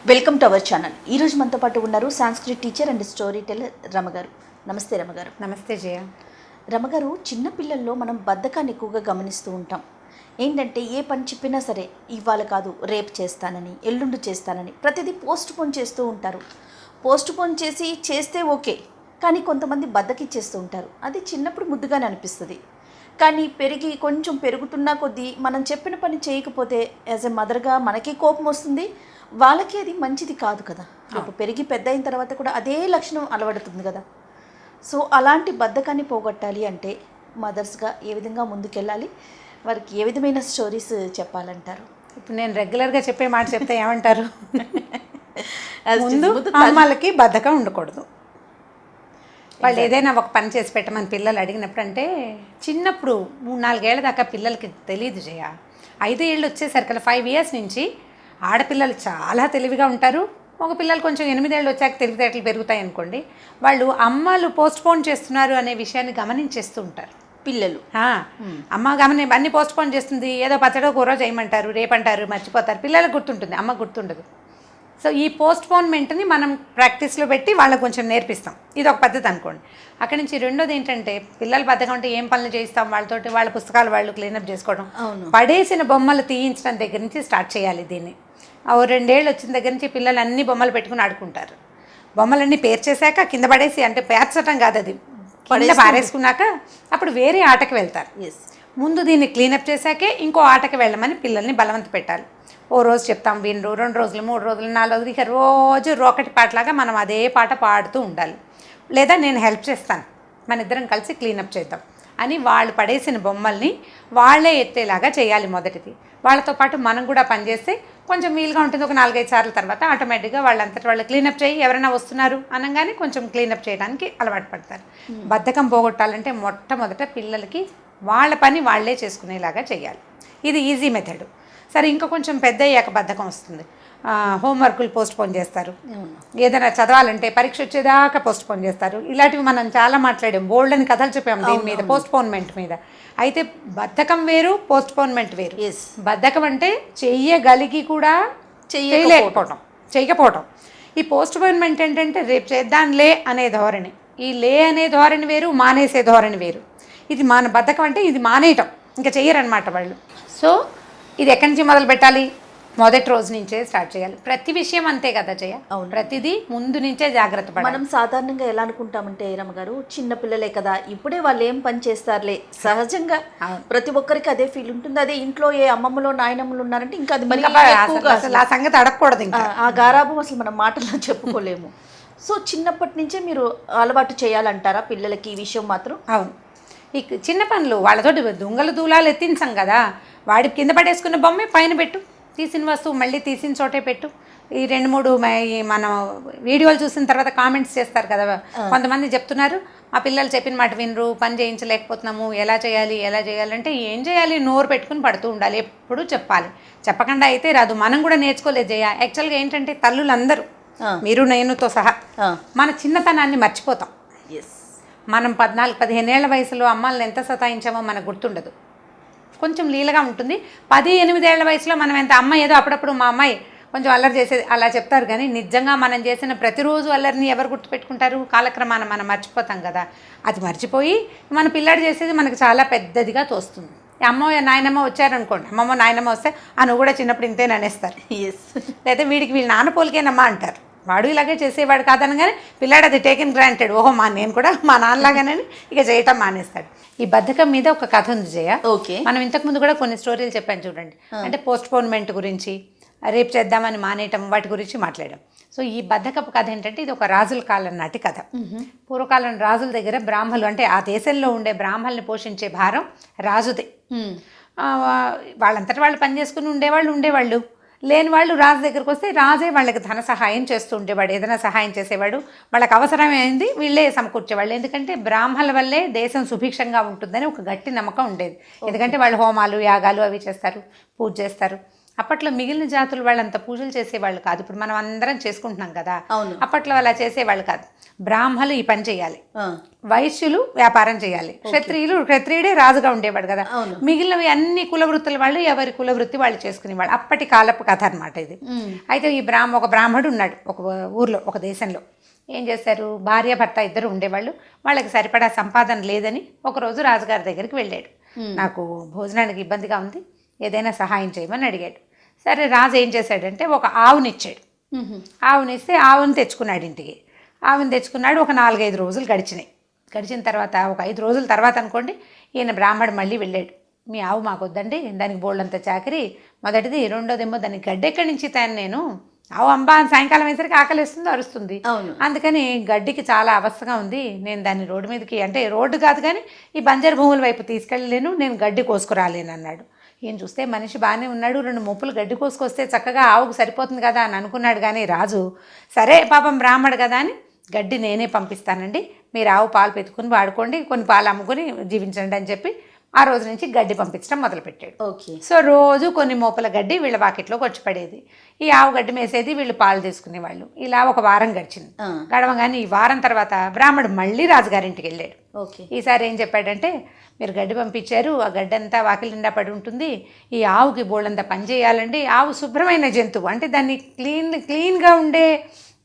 Welcome to our channel. ఈరోజు మనతో పాటు ఉన్నారు Sanskrit teacher and story teller రమగారు. నమస్తే రమగారు. నమస్తే జయ. రమగారు, చిన్నపిల్లల్లో మనం బద్ధకాన్ని ఎక్కువగా గమనిస్తూ ఉంటాం. ఏంటంటే ఏ పని చెప్పినా సరే ఇవాళ కాదు రేపు చేస్తానని, ఎల్లుండి చేస్తానని ప్రతిదీ పోస్ట్ పోన్ చేస్తూ ఉంటారు. పోస్ట్ పోన్ చేస్తే ఓకే, కానీ కొంతమంది బద్ధకిచ్చేస్తూ ఉంటారు. అది చిన్నప్పుడు ముద్దుగానే అనిపిస్తుంది, కానీ కొంచెం పెరుగుతున్న కొద్దీ మనం చెప్పిన పని చేయకపోతే యాజ్ ఎ మదర్గా మనకి కోపం వస్తుంది, వాళ్ళకి అది మంచిది కాదు కదా. రేపు పెరిగి పెద్ద అయిన తర్వాత కూడా అదే లక్షణం అలవడుతుంది కదా. సో అలాంటి బద్ధకాన్ని పోగొట్టాలి అంటే మదర్స్గా ఏ విధంగా ముందుకెళ్ళాలి, వారికి ఏ విధమైన స్టోరీస్ చెప్పాలంటారు? ఇప్పుడు నేను రెగ్యులర్గా చెప్పే మాట చెప్తే ఏమంటారు? ముందు అమ్మాలకి బద్ధకం ఉండకూడదు. వాళ్ళు ఏదైనా ఒక పని చేసి పెట్టమని పిల్లలు అడిగినప్పుడు, అంటే చిన్నప్పుడు 3-4 ఏళ్ల దాకా పిల్లలకి తెలియదు జయ. 5 ఏళ్ళు వచ్చేసరికి 5 ఇయర్స్ నుంచి ఆడపిల్లలు చాలా తెలివిగా ఉంటారు. మగ పిల్లలు కొంచెం 8 ఏళ్ళు వచ్చాక తెలివితేటలు పెరుగుతాయి అనుకోండి. వాళ్ళు అమ్మలు పోస్ట్ పోన్ చేస్తున్నారు అనే విషయాన్ని గమనించేస్తూ ఉంటారు పిల్లలు. అమ్మ అన్ని పోస్ట్ పోన్ చేస్తుంది, ఏదో పచ్చడో కూర చేయమంటారు, రేపంటారు, మర్చిపోతారు. పిల్లలకు గుర్తుంటుంది, అమ్మ గుర్తుండదు. సో ఈ పోస్ట్ పోన్మెంట్ని మనం ప్రాక్టీస్లో పెట్టి వాళ్ళకు కొంచెం నేర్పిస్తాం. ఇది ఒక పద్ధతి అనుకోండి. అక్కడి నుంచి రెండోది ఏంటంటే, పిల్లలు బద్ధకం అంటే ఏం పనులు చేయిస్తాం వాళ్ళతోటి, వాళ్ళ పుస్తకాలు వాళ్ళు క్లీనప్ చేసుకోవడం, పడేసిన బొమ్మలు తీయించడం దగ్గర నుంచి స్టార్ట్ చేయాలి దీన్ని. 2 ఏళ్ళు వచ్చిన దగ్గర నుంచి పిల్లలు అన్ని బొమ్మలు పెట్టుకుని ఆడుకుంటారు. బొమ్మలన్నీ పేర్చేశాక కింద పడేసి, అంటే పేర్చడం కాదు, అది కింద పారేసుకున్నాక అప్పుడు వేరే ఆటకి వెళ్తారు. ముందు దీన్ని క్లీనప్ చేశాకే ఇంకో ఆటకి వెళ్ళమని పిల్లల్ని బలవంత పెట్టాలి. ఓ రోజు చెప్తాం వినరు, 2 రోజులు 3 రోజులు 4 రోజులు, ఇక రోజు రోకటి పాటలాగా మనం అదే పాట పాడుతూ ఉండాలి. లేదా నేను హెల్ప్ చేస్తాను, మన ఇద్దరం కలిసి క్లీనప్ చేద్దాం అని వాళ్ళు పడేసిన బొమ్మల్ని వాళ్ళే ఎత్తేలాగా చేయాలి మొదటిది. వాళ్ళతో పాటు మనం కూడా పనిచేస్తే కొంచెం వీలుగా ఉంటుంది. ఒక 4-5 సార్లు తర్వాత ఆటోమేటిక్గా వాళ్ళంతటి వాళ్ళు క్లీనప్ చేయి, ఎవరైనా వస్తున్నారు అనగానే కొంచెం క్లీనప్ చేయడానికి అలవాటు పడతారు. బద్ధకం పోగొట్టాలంటే మొట్టమొదట పిల్లలకి వాళ్ళ పని వాళ్ళే చేసుకునేలాగా చేయాలి. ఇది ఈజీ మెథడ్. సరే, ఇంకా కొంచెం పెద్ద అయ్యాక బద్ధకం వస్తుంది. హోంవర్కులు పోస్ట్ పోన్ చేస్తారు, ఏదైనా చదవాలంటే పరీక్ష వచ్చేదాకా పోస్ట్ పోన్ చేస్తారు. ఇలాంటివి మనం చాలా మాట్లాడాం, బోల్డ్ అని కథలు చెప్పాము దీని మీద, పోస్ట్ పోన్మెంట్ మీద. అయితే బద్ధకం వేరు, పోస్ట్ పోన్మెంట్ వేరు. బద్ధకం అంటే చెయ్యగలిగి కూడా చేయకపోవటం. ఈ పోస్ట్ పోన్మెంట్ ఏంటంటే రేపు చేద్దాంలే అనే ధోరణి. ఈ లే అనే ధోరణి వేరు, మానేసే ధోరణి వేరు. ఇది బద్ధకం అంటే ఇది మానేయటం, ఇంకా చెయ్యరనమాట వాళ్ళు. సో ఇది ఎక్కడి నుంచి మొదలు పెట్టాలి? మొదటి రోజు నుంచే స్టార్ట్ చేయాలి. ప్రతి విషయం అంతే కదా జయ, ప్రతిదీ ముందు నుంచే జాగ్రత్త పడాలి. మనం సాధారణంగా ఎలా అనుకుంటామంటే రమగారు, చిన్న పిల్లలే కదా, ఇప్పుడే వాళ్ళు ఏం పని చేస్తారులే, సహజంగా ప్రతి ఒక్కరికి అదే ఫీల్ ఉంటుంది. అదే ఇంట్లో ఏ అమ్మమ్మలో నాయనమ్మలు ఉన్నారంటే ఇంకా అది మరి ఆ సంగతి అడగకూడదు, ఇంకా ఆ గారాబం అసలు మనం మాటల్లో చెప్పుకోలేము. సో చిన్నప్పటి నుంచే మీరు అలవాటు చేయాలంటారా పిల్లలకి ఈ విషయం మాత్రం? అవును. ఈ చిన్న పనులు వాళ్ళతోటి దొంగలు దూలాలు ఎత్తించాం కదా, వాడి కింద పడేసుకున్న బొమ్మే పైన పెట్టు, తీసిన వస్తువు మళ్ళీ తీసిన చోటే పెట్టు. ఈ 2-3 మనం వీడియోలు చూసిన తర్వాత కామెంట్స్ చేస్తారు కదా, కొంతమంది చెప్తున్నారు మా పిల్లలు చెప్పిన మాట వినరు, పని చేయించలేకపోతున్నాము, ఎలా చేయాలంటే ఏం చేయాలి, నోరు పెట్టుకుని పడుతూ ఉండాలి, ఎప్పుడు చెప్పాలి. చెప్పకుండా అయితే రాదు. మనం కూడా నేర్చుకోలేదు జయ. యాక్చువల్గా ఏంటంటే తల్లులందరూ, మీరు నేనుతో సహా, మన చిన్నతనాన్ని మర్చిపోతాం. మనం 14-15 ఏళ్ల వయసులో అమ్మాయిలను ఎంత సతాయించామో మనకు గుర్తుండదు. కొంచెం లీలగా ఉంటుంది. 10-8 ఏళ్ల వయసులో మనం ఎంత, అమ్మ ఏదో అప్పుడప్పుడు మా అమ్మాయి కొంచెం అల్లరి చేసేది అలా చెప్తారు, కానీ నిజంగా మనం చేసిన ప్రతిరోజు అల్లరిని ఎవరు గుర్తుపెట్టుకుంటారు? కాలక్రమాన మనం మర్చిపోతాం కదా. అది మర్చిపోయి మన పిల్లాడు చేసేది మనకు చాలా పెద్దదిగా తోస్తుంది. అమ్మ నాయనమ్మ వచ్చారనుకోండి, అమ్మమ్మ నాయనమ్మ వస్తే నువ్వు కూడా చిన్నప్పుడు ఇంతే అనేస్తారు. లేదా వీళ్ళ నాన్న పోలికేనమ్మా అంటారు. వాడు ఇలాగే చేసేవాడు కాదనగానే పిల్లాడు అది టేకెన్ గ్రాంటెడ్, ఓహో నేను కూడా మా నాన్నలాగానే ఇక చేయటం మానేస్తాడు. ఈ బద్ధకం మీద ఒక కథ ఉంది జయ. మనం ఇంతకుముందు కూడా కొన్ని స్టోరీలు చెప్పాను చూడండి. అంటే పోస్ట్ పోన్మెంట్ గురించి, రేపు చేద్దామని మానేయటం, వాటి గురించి మాట్లాడాం. సో ఈ బద్ధకపు కథ ఏంటంటే, ఇది ఒక రాజుల కాలం నాటి కథ. పూర్వకాలం రాజుల దగ్గర బ్రాహ్మలు, అంటే ఆ దేశంలో ఉండే బ్రాహ్మల్ని పోషించే భారం రాజుదే. వాళ్ళంతటి వాళ్ళు పని చేసుకుని ఉండేవాళ్ళు. లేని వాళ్ళు రాజు దగ్గరికి వస్తే రాజే వాళ్ళకి ధన సహాయం చేస్తూ ఉండేవాడు, ఏదైనా సహాయం చేసేవాడు. వాళ్ళకి అవసరమైంది వీళ్ళే సమకూర్చేవాళ్ళు. ఎందుకంటే బ్రాహ్మణుల వల్లే దేశం సుభిక్షంగా ఉంటుందని ఒక గట్టి నమ్మకం ఉండేది. ఎందుకంటే వాళ్ళు హోమాలు యాగాలు అవి చేస్తారు, పూజ చేస్తారు. అప్పట్లో మిగిలిన జాతులు వాళ్ళంత పూజలు చేసేవాళ్ళు కాదు. ఇప్పుడు మనం అందరం చేసుకుంటున్నాం కదా. అవును. అప్పట్లో అలా చేసేవాళ్ళు కాదు. బ్రాహ్మలు ఈ పని చేయాలి, ఆ, వైశ్యులు వ్యాపారం చేయాలి, క్షత్రియుడే రాజుగా ఉండేవాడు కదా. అవును. మిగిలినవి అన్ని కులవృత్తుల వాళ్ళు ఎవరి కులవృత్తి వాళ్ళు చేసుకునేవాళ్ళు. అప్పటి కాలపు కథ అనమాట ఇది. అయితే ఈ ఒక బ్రాహ్మడు ఉన్నాడు ఒక ఊర్లో, ఒక దేశంలో. ఏం చేశారు, భార్య భర్త ఇద్దరు ఉండేవాళ్ళు. వాళ్ళకి సరిపడా సంపాదన లేదని ఒకరోజు రాజుగారి దగ్గరికి వెళ్ళాడు. నాకు భోజనానికి ఇబ్బందిగా ఉంది, ఏదైనా సహాయం చేయమని అడిగాడు. సరే, రాజు ఏం చేశాడంటే ఒక ఆవునిచ్చాడు. ఆవునిస్తే ఆవుని తెచ్చుకున్నాడు ఇంటికి. ఆవుని తెచ్చుకున్నాడు. ఒక 4-5 రోజులు గడిచినాయి. గడిచిన తర్వాత ఒక 5 రోజుల తర్వాత అనుకోండి, ఈయన బ్రాహ్మడు మళ్ళీ వెళ్ళాడు. మీ ఆవు మాకు వద్దండి, దానికి బోళ్ళంత చాకరీ, మొదటిది. రెండోదేమో దానికి గడ్డి ఎక్కడి నుంచి తాను నేను, ఆవు అంబా సాయంకాలం అయ్యేసరికి ఆకలిస్తుంది, అరుస్తుంది. అందుకని గడ్డికి చాలా అవస్థగా ఉంది, నేను దాన్ని రోడ్డు మీదకి, అంటే రోడ్డు కాదు కానీ ఈ బంజరు భూముల వైపు తీసుకెళ్ళలేను, నేను గడ్డి కోసుకురాలేను అన్నాడు. ఈయన చూస్తే మనిషి బాగానే ఉన్నాడు, 2 మొప్పులు గడ్డి కోసుకొస్తే చక్కగా ఆవుకు సరిపోతుంది కదా అని అనుకున్నాడు. కానీ రాజు సరే పాపం బ్రాహ్మడు కదా అని గడ్డి నేనే పంపిస్తానండి, మీరు ఆవు పాలు పెట్టుకుని వాడుకోండి, కొన్ని పాలు అమ్ముకొని జీవించండి అని చెప్పి ఆ రోజు నుంచి గడ్డి పంపించడం మొదలుపెట్టాడు. ఓకే. సో రోజు కొన్ని మోపల గడ్డి వీళ్ళ వాకిట్లోకి వచ్చి పడేది. ఈ ఆవు గడ్డి మేసేది, వీళ్ళు పాలు తీసుకునేవాళ్ళు. ఇలా ఒక వారం గడిచింది. గడవగానే ఈ వారం తర్వాత బ్రాహ్మడు మళ్ళీ రాజుగారింటికి వెళ్ళాడు. ఓకే. ఈసారి ఏం చెప్పాడంటే, మీరు గడ్డి పంపించారు, ఆ గడ్డి అంతా వాకిలి నిండా పడి ఉంటుంది, ఈ ఆవుకి బోళ్ళంతా పని చేయాలండి. ఆవు శుభ్రమైన జంతువు, అంటే దాన్ని క్లీన్గా ఉండే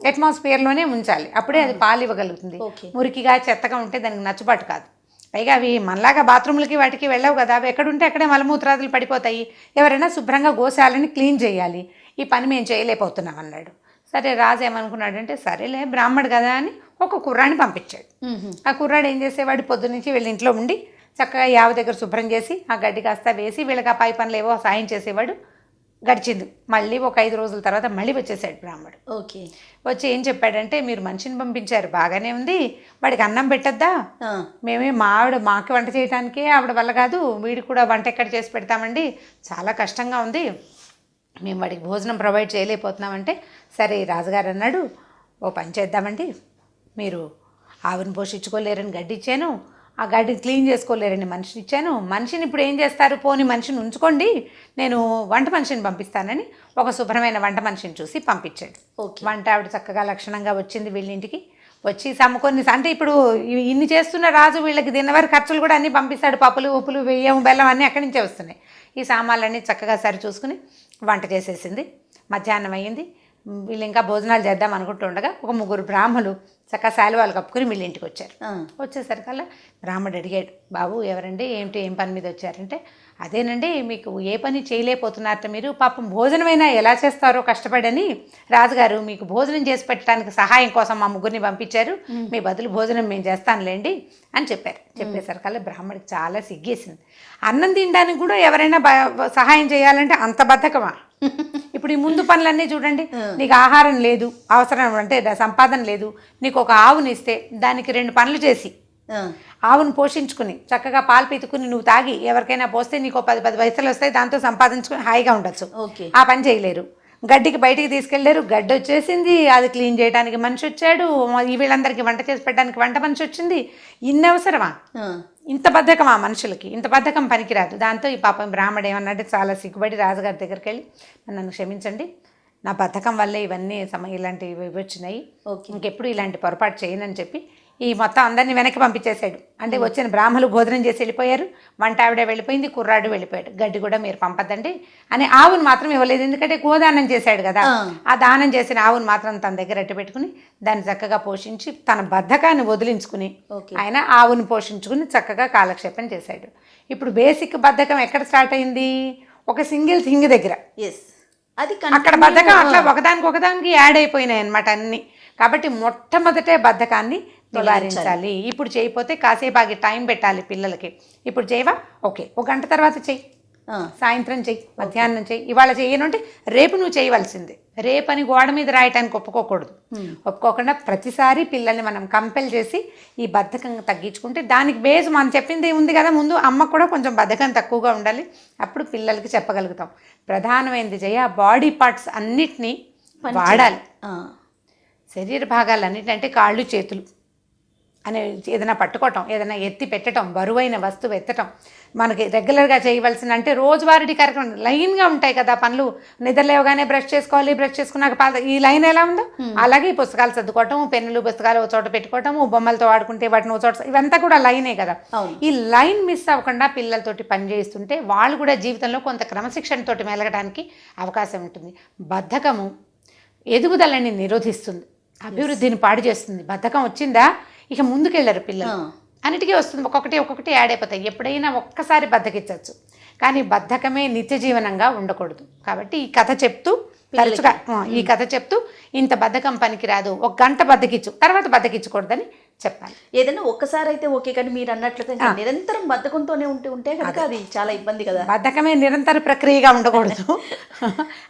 అట్మాస్ఫియర్లోనే ఉంచాలి, అప్పుడే అది పాలు ఇవ్వగలుగుతుంది. మురికిగా చెత్తగా ఉంటే దానికి నచ్చుబాటు కాదు. పైగా అవి మనలాగా బాత్రూమ్లకి వాటికి వెళ్ళవు కదా, అవి ఎక్కడుంటే అక్కడే మలమూత్రాదులు పడిపోతాయి. ఎవరైనా శుభ్రంగా గోశాలని క్లీన్ చేయాలి, ఈ పని మేము చేయలేకపోతున్నాం అన్నాడు. సరే, రాజు ఏమనుకున్నాడంటే, సరేలే బ్రాహ్మడు కదా అని ఒక కుర్రాడిని పంపించాడు. ఆ కుర్రాడు ఏం చేసేవాడు, పొద్దునుంచి వీళ్ళ ఇంట్లో ఉండి చక్కగా ఈ ఆవు దగ్గర శుభ్రం చేసి ఆ గడ్డి కాస్త వేసి వీళ్ళకి ఆ పై పనులు ఏవో సాయం చేసేవాడు. గడిచింది. మళ్ళీ ఒక 5 రోజుల తర్వాత మళ్ళీ వచ్చేసాడు బ్రాహ్మడు. ఓకే. వచ్చి ఏం చెప్పాడంటే, మీరు మనిషిని పంపించారు బాగానే ఉంది, వాడికి అన్నం పెట్టద్దా, మేమే మాకి వంట చేయడానికే ఆవిడ వల్ల కాదు, వీడికి కూడా వంట ఎక్కడ చేసి పెడతామండి, చాలా కష్టంగా ఉంది, మేము వాడికి భోజనం ప్రొవైడ్ చేయలేకపోతున్నామంటే, సరే రాజుగారు అన్నాడు, ఓ పని చేద్దామండి, మీరు ఆవుని పోషించుకోలేరని గడ్డి ఇచ్చాను, ఆ గడ్డిని క్లీన్ చేసుకోలేరని మనిషిని ఇచ్చాను, మనిషిని ఇప్పుడు ఏం చేస్తారు, పోని మనిషిని ఉంచుకోండి, నేను వంట మనిషిని పంపిస్తానని ఒక శుభ్రమైన వంట మనిషిని చూసి పంపించాడు. వంట ఆవిడ చక్కగా లక్షణంగా వచ్చింది వీళ్ళింటికి. వచ్చి కొన్ని అంటే ఇప్పుడు ఇన్ని చేస్తున్న రాజు వీళ్ళకి దినవారి ఖర్చులు కూడా అన్నీ పంపిస్తాడు, పప్పులు ఉప్పులు బియ్యం బెల్లం అన్నీ అక్కడి నుంచే వస్తున్నాయి. ఈ సామాన్లన్నీ చక్కగా సరి చూసుకుని వంట చేసేసింది. మధ్యాహ్నం అయ్యింది. వీళ్ళు ఇంకా భోజనాలు చేద్దాం అనుకుంటుండగా ఒక 3 బ్రాహ్మలు చక్కగా శాలువాలు కప్పుకుని వీళ్ళ ఇంటికి వచ్చారు. వచ్చేసరికల్లా బ్రాహ్మడు అడిగాడు, బాబు ఎవరండి, ఏం పని మీద వచ్చారంటే, అదేనండి మీకు ఏ పని చేయలేకపోతున్నారట మీరు, పాపం భోజనమైనా ఎలా చేస్తారో కష్టపడని రాజుగారు మీకు భోజనం చేసి పెట్టడానికి సహాయం కోసం మా 3ని పంపించారు, మీ బదులు భోజనం మేము చేస్తానులేండి అని చెప్పారు. చెప్పేసరికల్లా బ్రాహ్మడికి చాలా సిగ్గేసింది. అన్నం తినడానికి కూడా ఎవరైనా సహాయం చేయాలంటే అంత బద్ధకమా? ఇప్పుడు ఈ ముందు పనులన్నీ చూడండి, నీకు ఆహారం లేదు, అవసరం అంటే సంపాదన లేదు, నీకు ఒక ఆవుని ఇస్తే దానికి 2 పనులు చేసి ఆవును పోషించుకుని చక్కగా పాలు పితుకుని నువ్వు తాగి ఎవరికైనా పోస్తే నీకు 10 పైసలు వస్తాయి, దాంతో సంపాదించుకుని హాయిగా ఉండొచ్చు. ఆ పని చేయలేరు. గడ్డికి బయటికి తీసుకెళ్లారు, గడ్డి వచ్చేసింది, అది క్లీన్ చేయడానికి మనిషి వచ్చాడు, వీళ్ళందరికీ వంట చేసి పెట్టడానికి వంట మనిషి వచ్చింది. ఇన్ని అవసరమా? ఇంత బద్ధకమా మనుషులకి? ఇంత బద్ధకం పనికిరాదు. దాంతో ఈ పాపం బ్రాహ్మడు ఏమన్నాడు, చాలా సిగ్గుపడి రాజుగారి దగ్గరికి వెళ్ళి, నన్ను క్షమించండి, నా బద్ధకం వల్లే ఇవన్నీ ఇలాంటివి వచ్చినాయి, ఇంకెప్పుడు ఇలాంటి పొరపాటు చేయనని చెప్పి ఈ మొత్తం అందరినీ వెనక్కి పంపించేశాడు. అంటే వచ్చిన బ్రాహ్మలు భోజనం చేసి వెళ్ళిపోయారు, వంట ఆవిడ వెళ్ళిపోయింది, కుర్రాడు వెళ్ళిపోయాడు. గడ్డి కూడా మీరు పంపదండి అని ఆవును మాత్రం ఇవ్వలేదు, ఎందుకంటే గోదానం చేశాడు కదా. ఆ దానం చేసిన ఆవును మాత్రం తన దగ్గర అట్టు పెట్టుకుని దాన్ని చక్కగా పోషించి తన బద్ధకాన్ని వదిలించుకుని ఆయన ఆవును పోషించుకుని చక్కగా కాలక్షేపం చేశాడు. ఇప్పుడు బేసిక్ బద్ధకం ఎక్కడ స్టార్ట్ అయింది? ఒక సింగిల్ థింగ్ దగ్గర. అది అక్కడ బద్ధకం అట్లా ఒకదానికి యాడ్ అయిపోయినాయి అన్నమాట అన్నీ. కాబట్టి మొట్టమొదటే బద్ధకాన్ని నివారించాలి. ఇప్పుడు చేయకపోతే కాసేపు ఆగి టైం పెట్టాలి పిల్లలకి. ఇప్పుడు చేయవా, ఓకే, 1 గంట తర్వాత చెయ్యి, సాయంత్రం చెయ్యి, మధ్యాహ్నం చెయ్యి, ఇవాళ చెయ్యనుంటే రేపు నువ్వు చేయవలసిందే. రేపని గోడ మీద రాయటానికి ఒప్పుకోకూడదు. ఒప్పుకోకుండా ప్రతిసారి పిల్లల్ని మనం కంపెల్ చేసి ఈ బద్ధకం తగ్గించుకుంటే దానికి బేస్ మనం చెప్పింది ఉంది కదా, ముందు అమ్మకు కూడా కొంచెం బద్ధకం తక్కువగా ఉండాలి, అప్పుడు పిల్లలకి చెప్పగలుగుతాం. ప్రధానమైనది బాడీ పార్ట్స్ అన్నిటినీ వాడాలి. శరీర భాగాలన్నిటంటే కాళ్ళు చేతులు అనే ఏదైనా పట్టుకోవటం, ఏదైనా ఎత్తి పెట్టడం, బరువైన వస్తువు ఎత్తటం, మనకి రెగ్యులర్గా చేయవలసిన అంటే రోజువారీ కార్యక్రమం లైన్గా ఉంటాయి కదా పనులు. నిద్ర లేవగానే బ్రష్ చేసుకోవాలి, బ్రష్ చేసుకున్నాక ఈ లైన్ ఎలా ఉందో అలాగే ఈ పుస్తకాలు సర్దుకోవటం, పెన్నులు పుస్తకాలు ఒక చోట పెట్టుకోవటం, బొమ్మలతో ఆడుకుంటే వాటిని ఒక చోట, ఇవంతా కూడా లైనే కదా. ఈ లైన్ మిస్ అవ్వకుండా పిల్లలతోటి పని చేస్తుంటే వాళ్ళు కూడా జీవితంలో కొంత క్రమశిక్షణతోటి మెలగడానికి అవకాశం ఉంటుంది. బద్ధకము ఎదుగుదలని నిరోధిస్తుంది, అభివృద్ధిని పాడు చేస్తుంది. బద్ధకం వచ్చిందా ఇక ముందుకెళ్ళరు పిల్లలు, అన్నిటికీ వస్తుంది, ఒక్కొక్కటి యాడ్ అయిపోతాయి. ఎప్పుడైనా ఒక్కసారి బద్ధకించవచ్చు, కానీ బద్ధకమే నిత్య జీవనంగా ఉండకూడదు. కాబట్టి ఈ కథ చెప్తూ తరచుగా ఇంత బద్ధకం పనికిరాదు, ఒక గంట బద్దకిచ్చు, తర్వాత బద్దకిచ్చకూడదని చెప్పాలి. ఏదైనా ఒక్కసారి అయితే ఓకే, కానీ మీరు అన్నట్లుగా నిరంతరం బద్ధకంతోనే ఉంటే కనుక అది చాలా ఇబ్బంది కదా. బద్ధకమే నిరంతర ప్రక్రియగా ఉండకూడదు.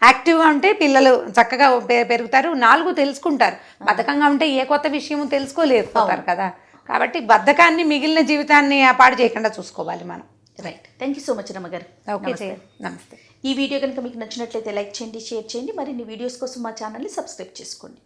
యాక్టివ్గా ఉంటే పిల్లలు చక్కగా పెరుగుతారు, 4 తెలుసుకుంటారు. బద్ధకంగా ఉంటే ఏ కొత్త విషయము తెలుసుకోలేకపోతారు కదా. కాబట్టి బద్ధకాన్ని మిగిలిన జీవితాన్ని పాడు చేయకుండా చూసుకోవాలి మనం. Right, thank you so much రమ్మగారు. ఓకే, నమస్తే. ఈ వీడియో కనుక మీకు నచ్చినట్లయితే లైక్ చేయండి, షేర్ చేయండి. మరిన్ని వీడియోస్ కోసం మా ఛానల్ని సబ్స్క్రైబ్ చేసుకోండి.